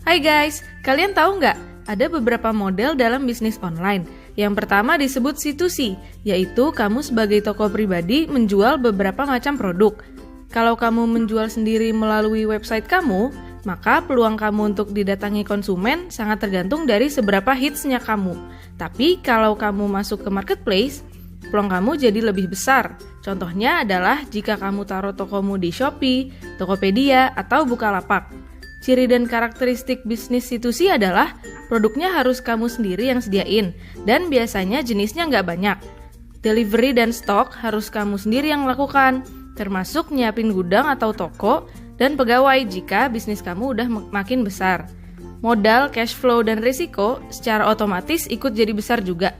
Hai guys, kalian tahu nggak? Ada beberapa model dalam bisnis online. Yang pertama disebut C2C, yaitu kamu sebagai toko pribadi menjual beberapa macam produk. Kalau kamu menjual sendiri melalui website kamu, maka peluang kamu untuk didatangi konsumen sangat tergantung dari seberapa hitsnya kamu. Tapi kalau kamu masuk ke marketplace, peluang kamu jadi lebih besar. Contohnya adalah jika kamu taruh tokomu di Shopee, Tokopedia, atau Bukalapak. Ciri dan karakteristik bisnis C2C adalah produknya harus kamu sendiri yang sediain, dan biasanya jenisnya nggak banyak. Delivery dan stok harus kamu sendiri yang lakukan, termasuk nyiapin gudang atau toko, dan pegawai jika bisnis kamu udah makin besar. Modal, cash flow, dan risiko secara otomatis ikut jadi besar juga.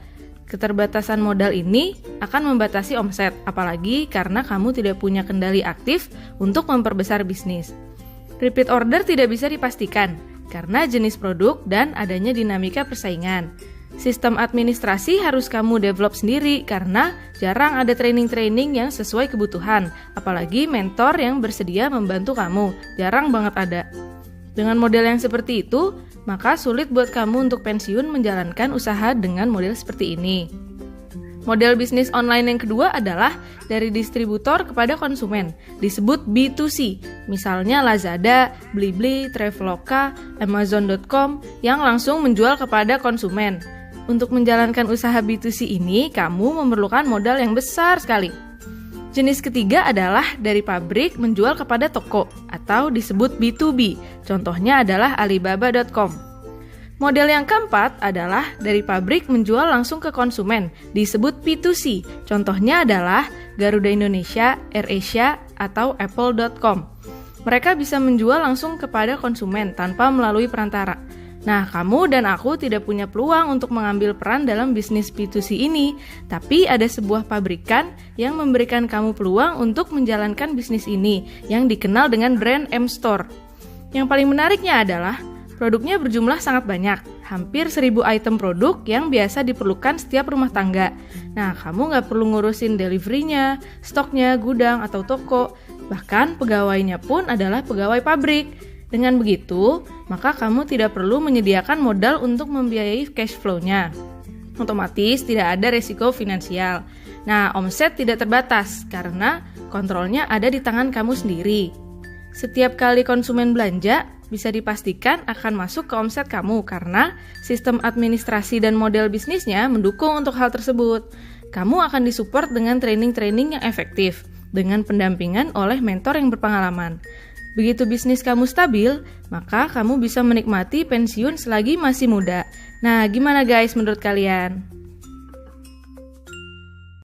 Keterbatasan modal ini akan membatasi omset, apalagi karena kamu tidak punya kendali aktif untuk memperbesar bisnis. Repeat order tidak bisa dipastikan karena jenis produk dan adanya dinamika persaingan. Sistem administrasi harus kamu develop sendiri karena jarang ada training-training yang sesuai kebutuhan, apalagi mentor yang bersedia membantu kamu, jarang banget ada. Dengan model yang seperti itu, maka sulit buat kamu untuk pensiun menjalankan usaha dengan model seperti ini. Model bisnis online yang kedua adalah dari distributor kepada konsumen, disebut B2C, misalnya Lazada, Blibli, Traveloka, Amazon.com yang langsung menjual kepada konsumen. Untuk menjalankan usaha B2C ini, kamu memerlukan modal yang besar sekali. Jenis ketiga adalah dari pabrik menjual kepada toko, atau disebut B2B, contohnya adalah Alibaba.com. Model yang keempat adalah dari pabrik menjual langsung ke konsumen, disebut P2C. Contohnya adalah Garuda Indonesia, AirAsia, atau Apple.com. Mereka bisa menjual langsung kepada konsumen tanpa melalui perantara. Nah, kamu dan aku tidak punya peluang untuk mengambil peran dalam bisnis P2C ini, tapi ada sebuah pabrikan yang memberikan kamu peluang untuk menjalankan bisnis ini, yang dikenal dengan brand M-Store. Yang paling menariknya adalah produknya berjumlah sangat banyak, hampir 1000 item produk yang biasa diperlukan setiap rumah tangga. Nah, kamu nggak perlu ngurusin delivery-nya, stoknya, gudang, atau toko. Bahkan pegawainya pun adalah pegawai pabrik. Dengan begitu, maka kamu tidak perlu menyediakan modal untuk membiayai cash flow-nya. Otomatis tidak ada resiko finansial. Nah, omset tidak terbatas karena kontrolnya ada di tangan kamu sendiri. Setiap kali konsumen belanja, bisa dipastikan akan masuk ke omset kamu karena sistem administrasi dan model bisnisnya mendukung untuk hal tersebut. Kamu akan disupport dengan training-training yang efektif, dengan pendampingan oleh mentor yang berpengalaman. Begitu bisnis kamu stabil, maka kamu bisa menikmati pensiun selagi masih muda. Nah, gimana guys menurut kalian?